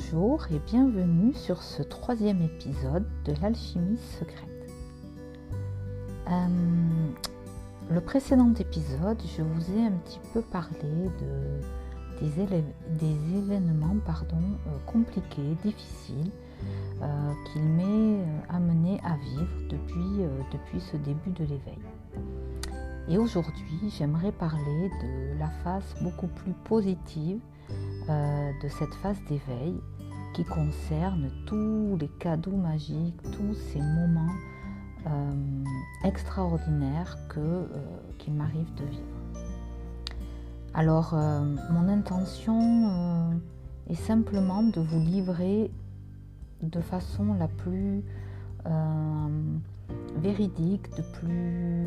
Bonjour et bienvenue sur ce troisième épisode de l'alchimie secrète. Le précédent épisode, je vous ai un petit peu parlé des événements compliqués, difficiles, qu'il m'est amené à vivre depuis ce début de l'éveil. Et aujourd'hui, j'aimerais parler de la face beaucoup plus positive de cette phase d'éveil qui concerne tous les cadeaux magiques, tous ces moments extraordinaires qu'il m'arrive de vivre. Alors, mon intention est simplement de vous livrer de façon la plus véridique, de plus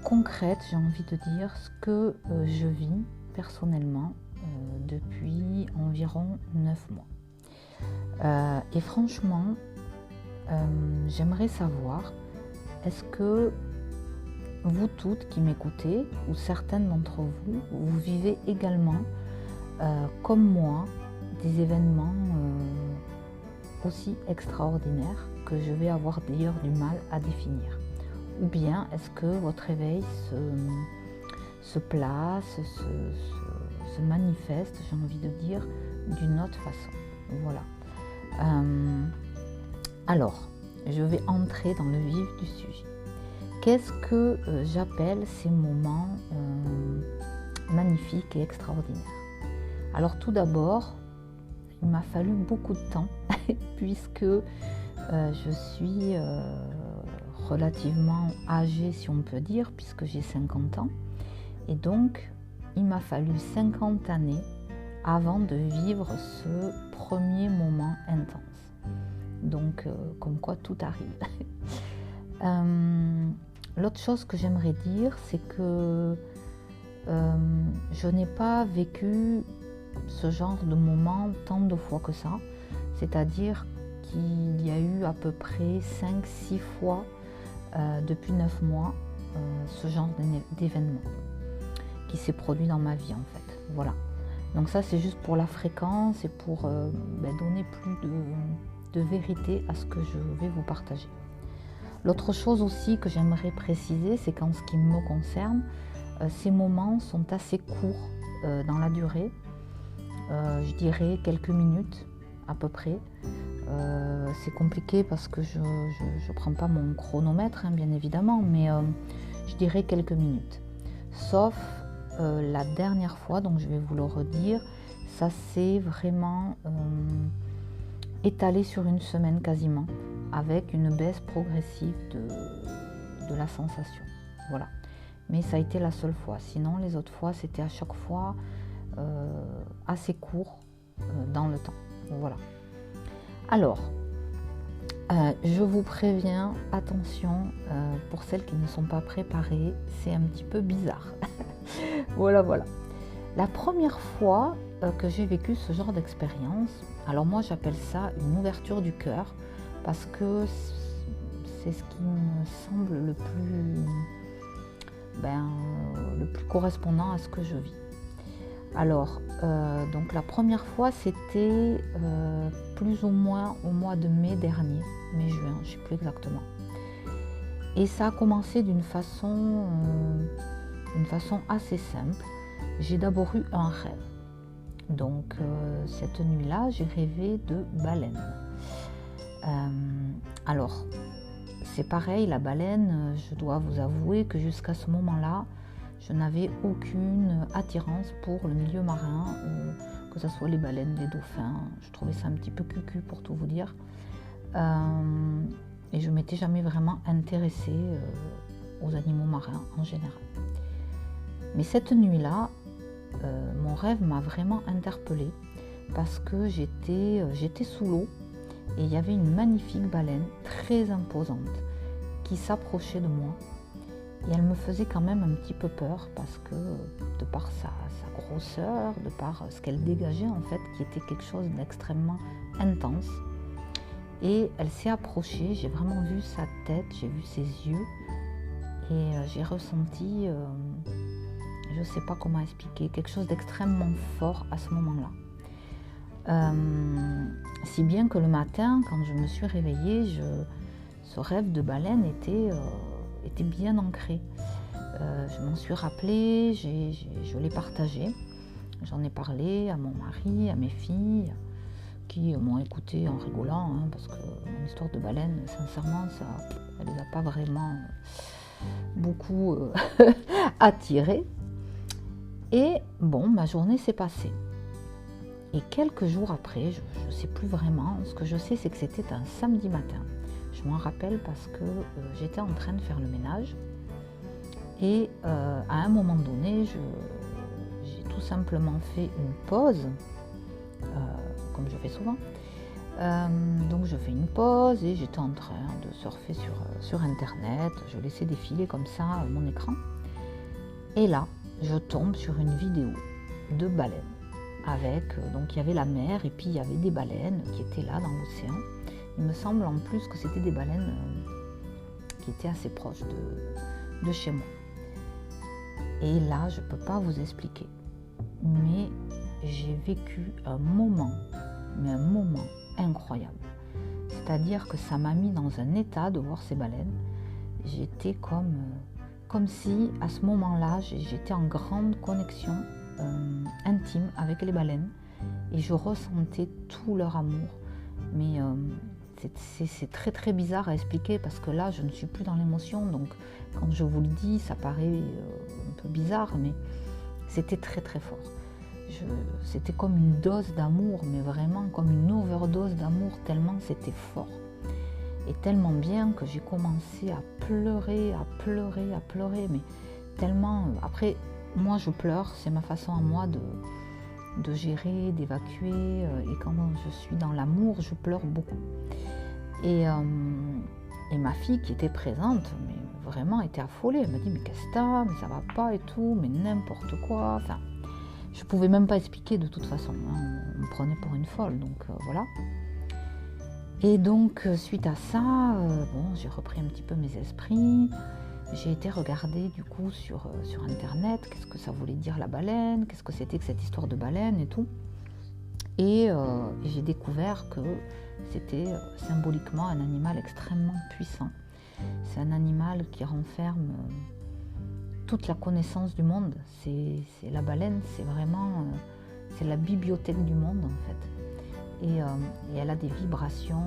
concrète, j'ai envie de dire, ce que je vis personnellement depuis environ 9 mois. Et franchement, j'aimerais savoir, est-ce que vous toutes qui m'écoutez, ou certaines d'entre vous, vous vivez également, comme moi, des événements aussi extraordinaires que je vais avoir d'ailleurs du mal à définir? Ou bien est-ce que votre éveil se place, se manifeste, j'ai envie de dire, d'une autre façon. Voilà. Alors, je vais entrer dans le vif du sujet. Qu'est-ce que j'appelle ces moments magnifiques et extraordinaires? Alors tout d'abord, il m'a fallu beaucoup de temps puisque je suis relativement âgée, si on peut dire, puisque j'ai 50 ans. Et donc, il m'a fallu 50 années avant de vivre ce premier moment intense. Donc, comme quoi tout arrive. L'autre chose que j'aimerais dire, c'est que je n'ai pas vécu ce genre de moment tant de fois que ça. C'est-à-dire qu'il y a eu à peu près 5-6 fois depuis 9 mois ce genre d'événement qui s'est produit dans ma vie en fait. Voilà. Donc ça c'est juste pour la fréquence et pour donner plus de vérité à ce que je vais vous partager. L'autre chose aussi que j'aimerais préciser, c'est qu'en ce qui me concerne, ces moments sont assez courts dans la durée. Je dirais quelques minutes à peu près. C'est compliqué parce que je ne prends pas mon chronomètre, bien évidemment, mais je dirais quelques minutes. Sauf la dernière fois, donc je vais vous le redire, ça s'est vraiment étalé sur une semaine quasiment, avec une baisse progressive de la sensation. Voilà. Mais ça a été la seule fois. Sinon, les autres fois, c'était à chaque fois assez court dans le temps. Voilà. Alors, je vous préviens, attention, pour celles qui ne sont pas préparées, c'est un petit peu bizarre. Voilà. La première fois que j'ai vécu ce genre d'expérience, alors moi j'appelle ça une ouverture du cœur, parce que c'est ce qui me semble le plus correspondant à ce que je vis. Alors, donc la première fois, c'était plus ou moins au mois de mai dernier, mai-juin, je ne sais plus exactement. Et ça a commencé d'une façon assez simple. J'ai d'abord eu un rêve. Donc, cette nuit-là, j'ai rêvé de baleine. Alors, c'est pareil, la baleine, je dois vous avouer que jusqu'à ce moment-là, je n'avais aucune attirance pour le milieu marin, que ce soit les baleines, les dauphins. Je trouvais ça un petit peu cucu pour tout vous dire. Et je ne m'étais jamais vraiment intéressée aux animaux marins en général. Mais cette nuit-là, mon rêve m'a vraiment interpellée parce que j'étais sous l'eau et il y avait une magnifique baleine très imposante qui s'approchait de moi. Et elle me faisait quand même un petit peu peur parce que de par sa grosseur, de par ce qu'elle dégageait en fait, qui était quelque chose d'extrêmement intense. Et elle s'est approchée, j'ai vraiment vu sa tête, j'ai vu ses yeux et j'ai ressenti, je ne sais pas comment expliquer, quelque chose d'extrêmement fort à ce moment-là. Si bien que le matin, quand je me suis réveillée, ce rêve de baleine était bien ancré. Je m'en suis rappelée, je l'ai partagé. J'en ai parlé à mon mari, à mes filles, qui m'ont écouté en rigolant, hein, parce que mon histoire de baleine, sincèrement, elle ne les a pas vraiment beaucoup attirés. Et bon, ma journée s'est passée. Et quelques jours après, je ne sais plus vraiment, ce que je sais, c'est que c'était un samedi matin. Je m'en rappelle parce que j'étais en train de faire le ménage. Et à un moment donné, j'ai tout simplement fait une pause, comme je fais souvent. Donc je fais une pause et j'étais en train de surfer sur Internet. Je laissais défiler comme ça mon écran. Et là, je tombe sur une vidéo de baleines. Donc il y avait la mer et puis il y avait des baleines qui étaient là dans l'océan. Il me semble en plus que c'était des baleines qui étaient assez proches de chez moi. Et là, je ne peux pas vous expliquer, mais j'ai vécu un moment incroyable. C'est-à-dire que ça m'a mis dans un état de voir ces baleines. J'étais comme si, à ce moment-là, j'étais en grande connexion intime avec les baleines et je ressentais tout leur amour. Mais c'est très très bizarre à expliquer parce que là, je ne suis plus dans l'émotion. Donc, quand je vous le dis, ça paraît un peu bizarre, mais c'était très très fort. C'était comme une dose d'amour, mais vraiment comme une overdose d'amour, tellement c'était fort. Et tellement bien que j'ai commencé à pleurer, mais tellement... Après, moi je pleure, c'est ma façon à moi de gérer, d'évacuer. Et quand je suis dans l'amour, je pleure beaucoup. Et ma fille qui était présente, mais vraiment était affolée. Elle m'a dit, mais qu'est-ce que t'as, mais ça va pas et tout, mais n'importe quoi. Enfin, je pouvais même pas expliquer de toute façon. Hein. On me prenait pour une folle, donc voilà. Et donc, suite à ça, j'ai repris un petit peu mes esprits. J'ai été regarder du coup sur Internet, qu'est-ce que ça voulait dire la baleine, qu'est-ce que c'était que cette histoire de baleine et tout. Et j'ai découvert que c'était symboliquement un animal extrêmement puissant. C'est un animal qui renferme toute la connaissance du monde. C'est la baleine, c'est vraiment c'est la bibliothèque du monde en fait. Et elle a des vibrations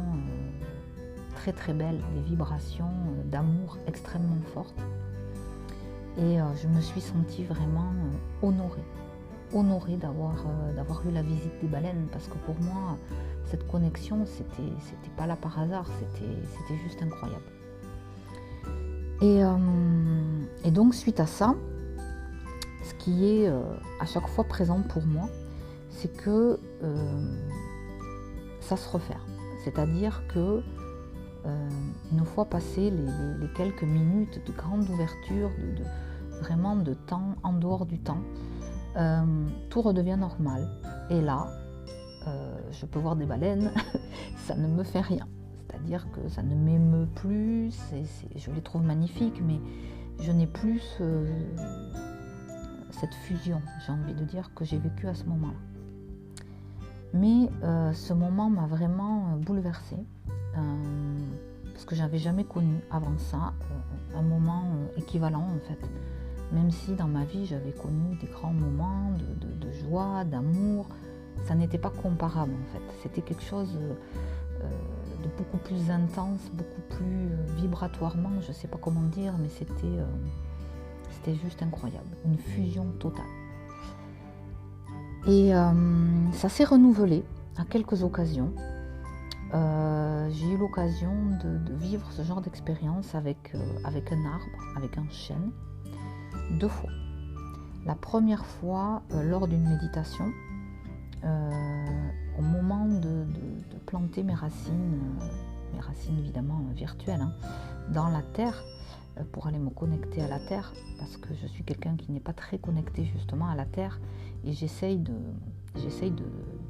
très très belles, des vibrations d'amour extrêmement fortes. Et je me suis sentie vraiment honorée d'avoir eu la visite des baleines, parce que pour moi, cette connexion, c'était pas là par hasard, c'était juste incroyable. Et donc, suite à ça, ce qui est à chaque fois présent pour moi, c'est que ça se refaire. C'est-à-dire que une fois passé les quelques minutes de grande ouverture, vraiment de temps en dehors du temps, tout redevient normal. Et là, je peux voir des baleines, ça ne me fait rien. C'est-à-dire que ça ne m'émeut plus, je les trouve magnifiques, mais je n'ai plus cette fusion, j'ai envie de dire, que j'ai vécue à ce moment-là. Mais ce moment m'a vraiment bouleversée, parce que j'avais jamais connu avant ça un moment équivalent en fait. Même si dans ma vie j'avais connu des grands moments de joie, d'amour, ça n'était pas comparable en fait. C'était quelque chose de beaucoup plus intense, beaucoup plus vibratoirement, je ne sais pas comment dire, mais c'était juste incroyable, une fusion totale. Et ça s'est renouvelé à quelques occasions. J'ai eu l'occasion de vivre ce genre d'expérience avec un arbre, avec un chêne, 2 fois. La première fois lors d'une méditation, au moment de planter mes racines évidemment virtuelles, hein, dans la terre, pour aller me connecter à la terre, parce que je suis quelqu'un qui n'est pas très connecté justement à la terre, et j'essaye de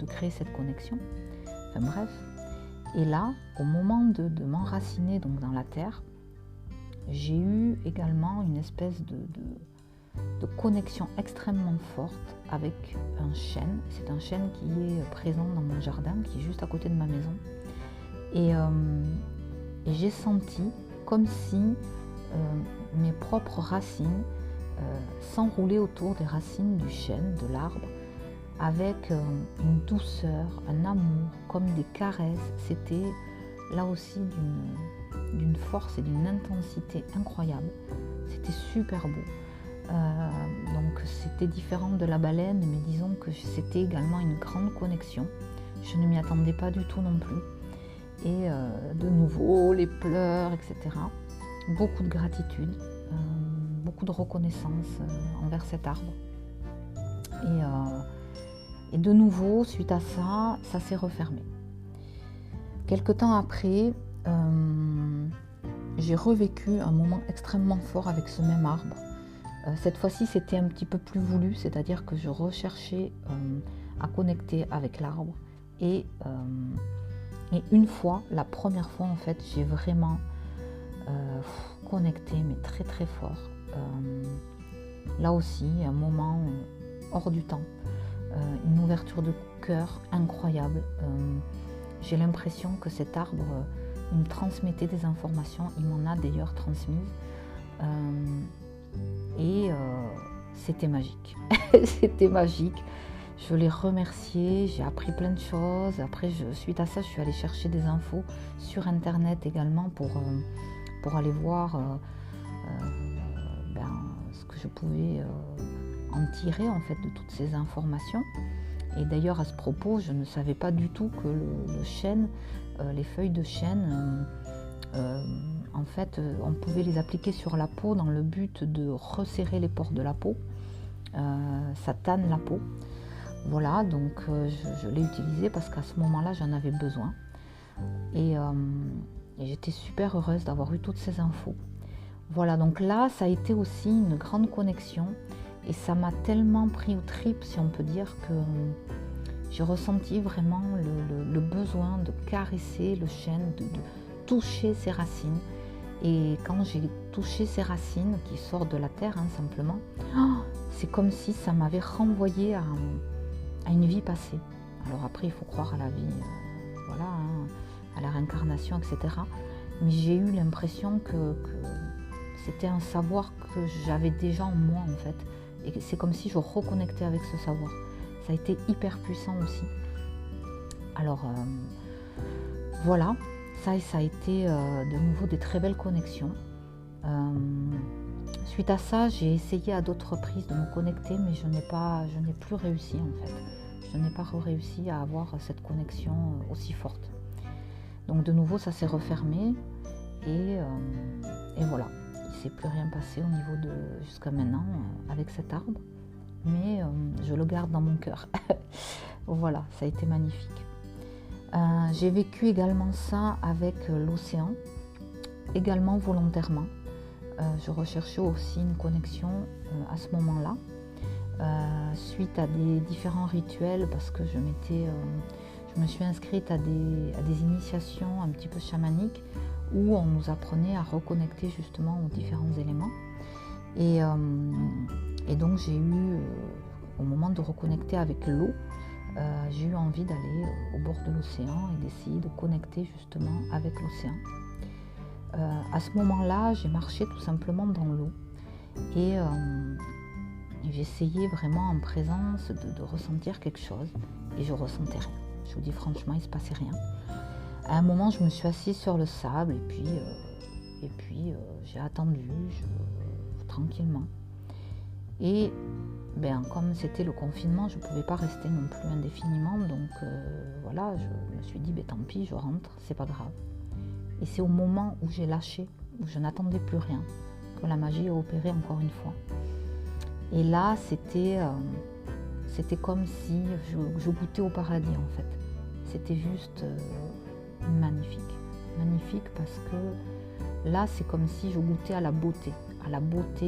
créer cette connexion. Enfin bref. Et là, au moment de m'enraciner donc dans la terre, j'ai eu également une espèce de connexion extrêmement forte avec un chêne. C'est un chêne qui est présent dans mon jardin, qui est juste à côté de ma maison. Et j'ai senti comme si mes propres racines s'enroulaient autour des racines du chêne, de l'arbre, avec une douceur, un amour, comme des caresses. C'était là aussi d'une force et d'une intensité incroyable. C'était super beau. Donc c'était différent de la baleine, mais disons que c'était également une grande connexion. Je ne m'y attendais pas du tout non plus. Et de nouveau, les pleurs, etc. Beaucoup de gratitude, beaucoup de reconnaissance envers cet arbre. Et de nouveau, suite à ça, ça s'est refermé. Quelque temps après, j'ai revécu un moment extrêmement fort avec ce même arbre. Cette fois-ci, c'était un petit peu plus voulu, c'est-à-dire que je recherchais à connecter avec l'arbre. Et une fois, la première fois en fait, j'ai vraiment connecté, mais très très fort. Là aussi, un moment hors du temps. Une ouverture de cœur incroyable. J'ai l'impression que cet arbre, il me transmettait des informations, il m'en a d'ailleurs transmises. Et c'était magique. C'était magique. Je l'ai remercié, j'ai appris plein de choses. Après, suite à ça, je suis allée chercher des infos sur Internet également pour aller voir ce que je pouvais en tirer en fait de toutes ces informations. Et d'ailleurs, à ce propos, je ne savais pas du tout que le chêne, les feuilles de chêne, en fait, on pouvait les appliquer sur la peau dans le but de resserrer les pores de la peau. Ça tanne la peau. Voilà, donc je l'ai utilisé parce qu'à ce moment-là, j'en avais besoin. Et j'étais super heureuse d'avoir eu toutes ces infos. Voilà, donc là, ça a été aussi une grande connexion. Et ça m'a tellement pris aux tripes, si on peut dire, que j'ai ressenti vraiment le besoin de caresser le chêne, de toucher ses racines. Et quand j'ai touché ses racines, qui sortent de la terre, simplement, c'est comme si ça m'avait renvoyé à une vie passée. Alors après, il faut croire à la vie, à la réincarnation, etc. Mais j'ai eu l'impression que c'était un savoir que j'avais déjà en moi, en fait. Et c'est comme si je reconnectais avec ce savoir. Ça a été hyper puissant aussi. Alors, voilà. Ça a été de nouveau des très belles connexions. Suite à ça, j'ai essayé à d'autres reprises de me connecter, mais je n'ai plus réussi en fait. Je n'ai pas réussi à avoir cette connexion aussi forte. Donc de nouveau, ça s'est refermé et voilà. Il ne s'est plus rien passé au niveau de jusqu'à maintenant avec cet arbre, mais je le garde dans mon cœur. Voilà, ça a été magnifique. J'ai vécu également ça avec l'océan, également volontairement. Je recherchais aussi une connexion à ce moment-là, suite à des différents rituels, parce que je me suis inscrite à des initiations un petit peu chamaniques, où on nous apprenait à reconnecter justement aux différents éléments. Et donc j'ai eu, au moment de reconnecter avec l'eau, j'ai eu envie d'aller au bord de l'océan et d'essayer de connecter justement avec l'océan. À ce moment-là, j'ai marché tout simplement dans l'eau et j'essayais vraiment en présence de ressentir quelque chose et je ressentais rien. Je vous dis franchement, il ne se passait rien. À un moment, je me suis assise sur le sable et puis j'ai attendu tranquillement. Et comme c'était le confinement, je ne pouvais pas rester non plus indéfiniment. Donc voilà, je me suis dit, tant pis, je rentre, c'est pas grave. Et c'est au moment où j'ai lâché, où je n'attendais plus rien, que la magie a opéré encore une fois. Et là, c'était comme si je goûtais au paradis en fait. C'était juste magnifique. Magnifique parce que là, c'est comme si je goûtais à la beauté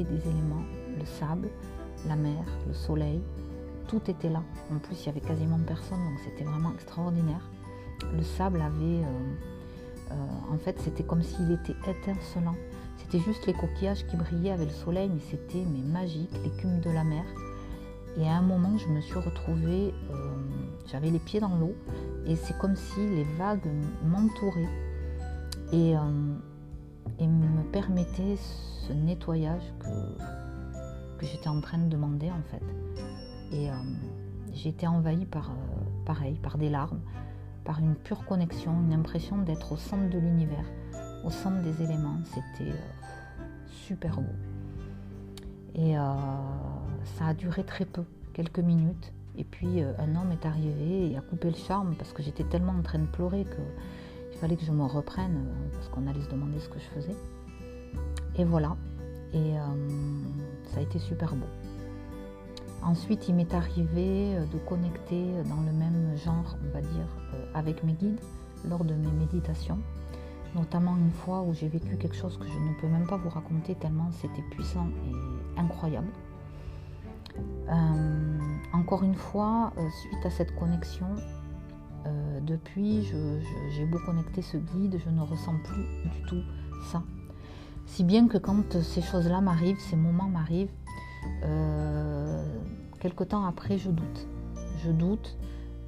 des éléments, le sable, la mer, le soleil, tout était là. En plus, il n'y avait quasiment personne, donc c'était vraiment extraordinaire. Le sable avait... en fait, c'était comme s'il était étincelant. C'était juste les coquillages qui brillaient avec le soleil, mais c'était magique, l'écume de la mer. Et à un moment, je me suis retrouvée, j'avais les pieds dans l'eau, et c'est comme si les vagues m'entouraient et me permettaient ce nettoyage que j'étais en train de demander en fait. Et j'ai été envahie par des larmes, par une pure connexion, une impression d'être au centre de l'univers, au centre des éléments. C'était super beau. Et ça a duré très peu, quelques minutes. Et puis un homme est arrivé et a coupé le charme parce que j'étais tellement en train de pleurer qu'il fallait que je me reprenne parce qu'on allait se demander ce que je faisais. Et voilà. Et ça a été super beau. Ensuite, il m'est arrivé de connecter dans le même genre, on va dire, avec mes guides lors de mes méditations. Notamment une fois où j'ai vécu quelque chose que je ne peux même pas vous raconter tellement c'était puissant et incroyable. Encore une fois, suite à cette connexion, depuis, j'ai beau connecter ce guide, je ne ressens plus du tout ça. Si bien que quand ces choses-là m'arrivent, ces moments m'arrivent, quelque temps après, je doute. Je doute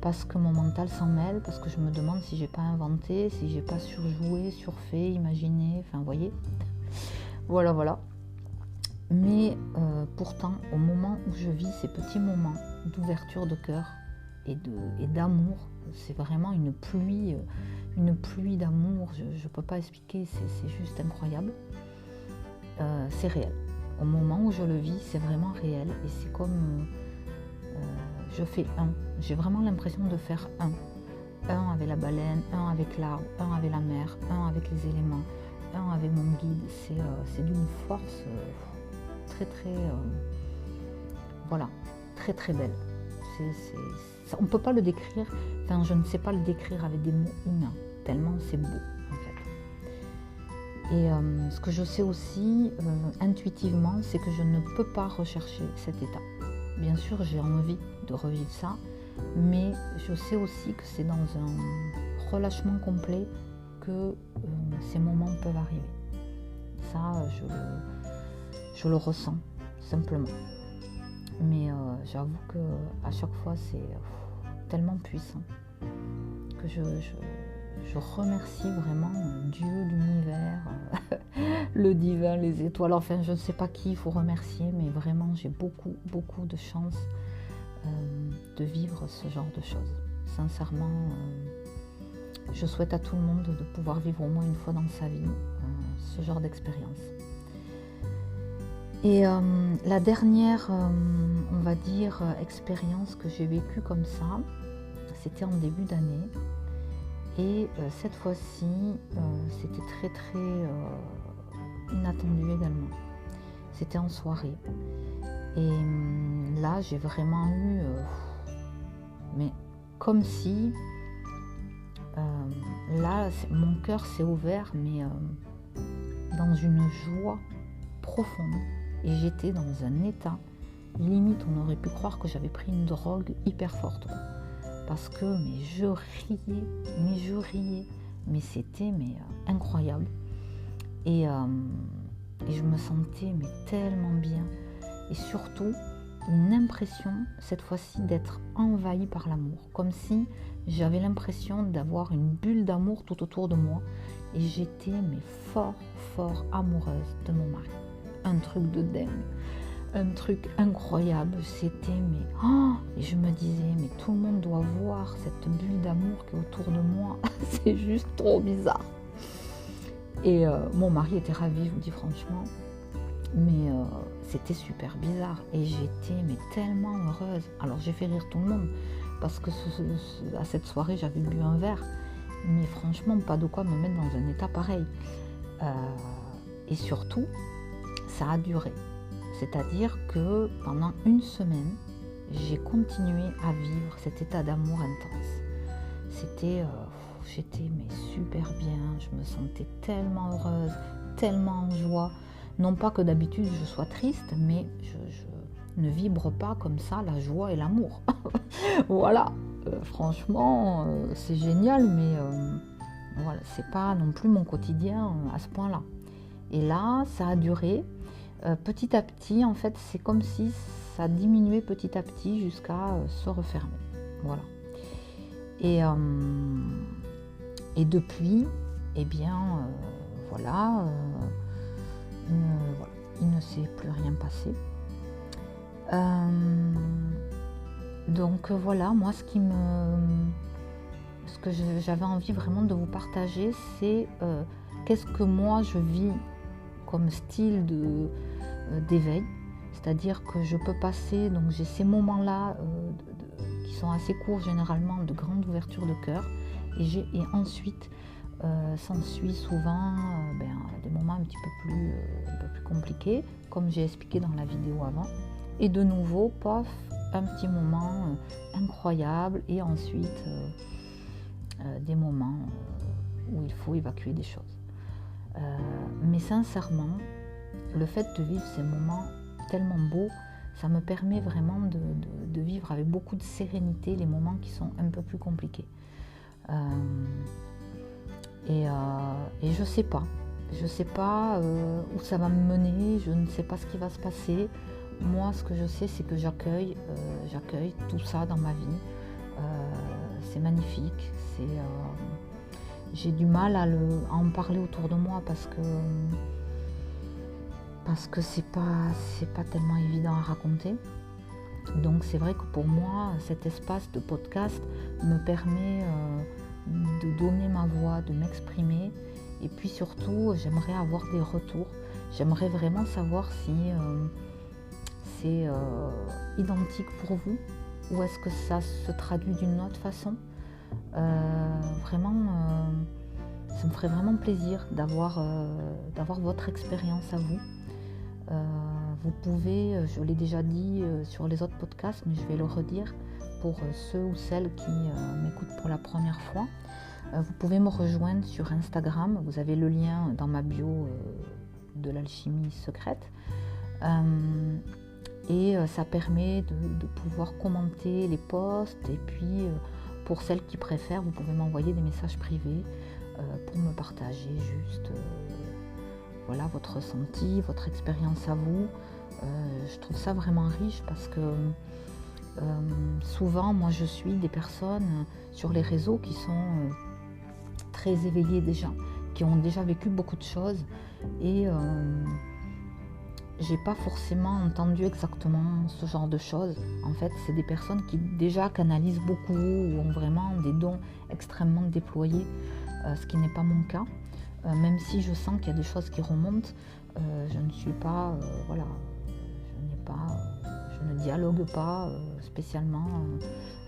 parce que mon mental s'en mêle, parce que je me demande si j'ai pas inventé, si j'ai pas surjoué, surfait, imaginé, enfin, vous voyez. Voilà. Mais pourtant, au moment où je vis ces petits moments d'ouverture de cœur et d'amour, c'est vraiment une pluie d'amour, je ne peux pas expliquer, c'est juste incroyable. C'est réel. Au moment où je le vis, c'est vraiment réel et c'est comme je fais un. J'ai vraiment l'impression de faire un. Un avec la baleine, un avec l'arbre, un avec la mer, un avec les éléments, un avec mon guide. C'est d'une force très belle. On ne peut pas le décrire, enfin je ne sais pas le décrire avec des mots humains, tellement c'est beau en fait. Et ce que je sais aussi intuitivement, c'est que je ne peux pas rechercher cet état. Bien sûr, j'ai envie de revivre ça, mais je sais aussi que c'est dans un relâchement complet que ces moments peuvent arriver. Ça, je le ressens simplement. Mais j'avoue qu'à chaque fois, c'est tellement puissant que je remercie vraiment Dieu, l'univers, le divin, les étoiles. Enfin, je ne sais pas qui il faut remercier, mais vraiment, j'ai beaucoup de chance de vivre ce genre de choses. Sincèrement, je souhaite à tout le monde de pouvoir vivre au moins une fois dans sa vie ce genre d'expérience. Et la dernière, on va dire, expérience que j'ai vécue comme ça, c'était en début d'année. Et cette fois-ci, c'était très inattendu également. C'était en soirée. Et là, j'ai vraiment eu, mais comme si, là, mon cœur s'est ouvert, mais dans une joie profonde. Et j'étais dans un état, limite on aurait pu croire que j'avais pris une drogue hyper forte. Parce que je riais, mais c'était incroyable. Et je me sentais tellement bien. Et surtout, une impression, cette fois-ci, d'être envahie par l'amour. Comme si j'avais l'impression d'avoir une bulle d'amour tout autour de moi. Et j'étais fort amoureuse de mon mari. Un truc de dingue, un truc incroyable, c'était et je me disais tout le monde doit voir cette bulle d'amour qui est autour de moi, c'est juste trop bizarre. Et mon mari était ravi, je vous dis franchement, mais c'était super bizarre et j'étais tellement heureuse. Alors j'ai fait rire tout le monde parce que à cette soirée j'avais bu un verre, mais franchement pas de quoi me mettre dans un état pareil. Et surtout, ça a duré. C'est-à-dire que pendant une semaine, j'ai continué à vivre cet état d'amour intense. J'étais super bien, je me sentais tellement heureuse, tellement en joie. Non pas que d'habitude je sois triste, mais je ne vibre pas comme ça la joie et l'amour. Voilà, franchement, c'est génial, mais voilà, c'est pas non plus mon quotidien à ce point-là. Et là, ça a duré. Petit à petit, en fait, c'est comme si ça diminuait petit à petit jusqu'à se refermer. Voilà. Et depuis, eh bien, voilà, il ne s'est plus rien passé. Donc voilà, moi ce que j'avais envie vraiment de vous partager, c'est qu'est-ce que moi je vis comme style d'éveil. C'est-à-dire que je peux passer, donc j'ai ces moments-là qui sont assez courts généralement, de grande ouverture de cœur, et ensuite s'ensuit souvent des moments un peu plus compliqués, comme j'ai expliqué dans la vidéo avant, et de nouveau, pof, un petit moment incroyable, et ensuite des moments où il faut évacuer des choses. Mais sincèrement, le fait de vivre ces moments tellement beaux, ça me permet vraiment de vivre avec beaucoup de sérénité les moments qui sont un peu plus compliqués. Et je sais pas où ça va me mener, je ne sais pas ce qui va se passer. Moi, ce que je sais, c'est que j'accueille tout ça dans ma vie. C'est magnifique. J'ai du mal à en parler autour de moi parce que c'est pas tellement évident à raconter. Donc c'est vrai que pour moi, cet espace de podcast me permet de donner ma voix, de m'exprimer. Et puis surtout, j'aimerais avoir des retours. J'aimerais vraiment savoir si c'est identique pour vous ou est-ce que ça se traduit d'une autre façon. Vraiment, ça me ferait vraiment plaisir d'avoir votre expérience à vous. Vous pouvez, je l'ai déjà dit sur les autres podcasts, mais je vais le redire pour ceux ou celles qui m'écoutent pour la première fois. Vous pouvez me rejoindre sur Instagram, vous avez le lien dans ma bio de l'alchimie secrète. Et ça permet de pouvoir commenter les posts, et puis pour celles qui préfèrent, vous pouvez m'envoyer des messages privés pour me partager juste voilà, votre ressenti, votre expérience à vous. Je trouve ça vraiment riche parce que souvent, moi je suis des personnes sur les réseaux qui sont très éveillées déjà, qui ont déjà vécu beaucoup de choses, et j'ai pas forcément entendu exactement ce genre de choses. En fait, c'est des personnes qui déjà canalisent beaucoup ou ont vraiment des dons extrêmement déployés, ce qui n'est pas mon cas. Même si je sens qu'il y a des choses qui remontent, je ne suis pas, voilà, je ne dialogue pas spécialement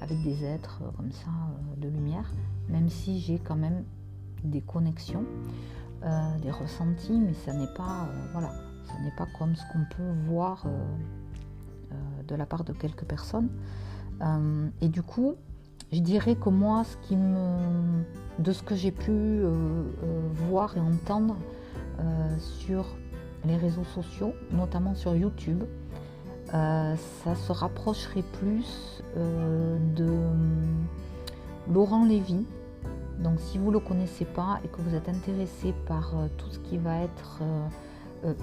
avec des êtres comme ça de lumière, même si j'ai quand même des connexions, des ressentis, mais ça n'est pas, voilà, ça n'est pas comme ce qu'on peut voir de la part de quelques personnes. Et du coup, je dirais que moi, de ce que j'ai pu voir et entendre sur les réseaux sociaux, notamment sur YouTube, ça se rapprocherait plus de Laurent Lévy. Donc si vous ne le connaissez pas et que vous êtes intéressé par tout ce qui va être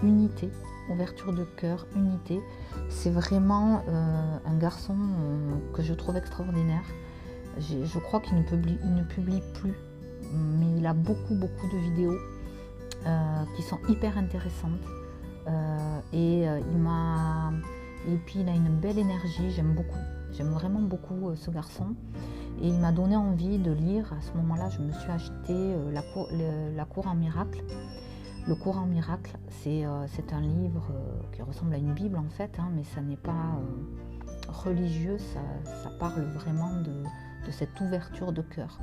unité, ouverture de cœur, unité, c'est vraiment un garçon que je trouve extraordinaire. Je crois qu'il ne publie plus, mais il a beaucoup de vidéos qui sont hyper intéressantes. Et puis il a une belle énergie, j'aime vraiment beaucoup ce garçon. Et il m'a donné envie de lire. À ce moment-là, je me suis acheté la Cour en miracle. Le Cours en miracle, c'est un livre qui ressemble à une Bible en fait, mais ça n'est pas religieux, ça parle vraiment de cette ouverture de cœur.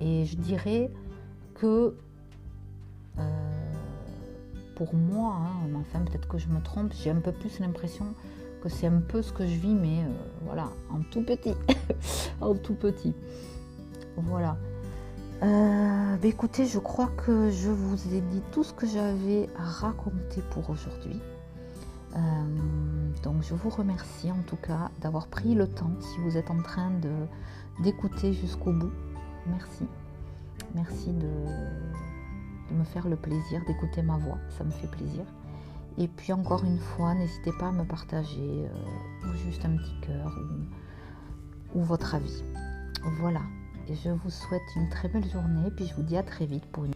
Et je dirais que pour moi, enfin peut-être que je me trompe, j'ai un peu plus l'impression que c'est un peu ce que je vis, mais voilà, en tout petit. En tout petit. Voilà. Écoutez, je crois que je vous ai dit tout ce que j'avais à raconter pour aujourd'hui. Donc je vous remercie en tout cas d'avoir pris le temps, si vous êtes en train d'écouter jusqu'au bout. Merci. Merci de me faire le plaisir d'écouter ma voix, ça me fait plaisir. Et puis encore une fois, n'hésitez pas à me partager ou juste un petit cœur ou votre avis. Voilà, et je vous souhaite une très belle journée, puis je vous dis à très vite pour une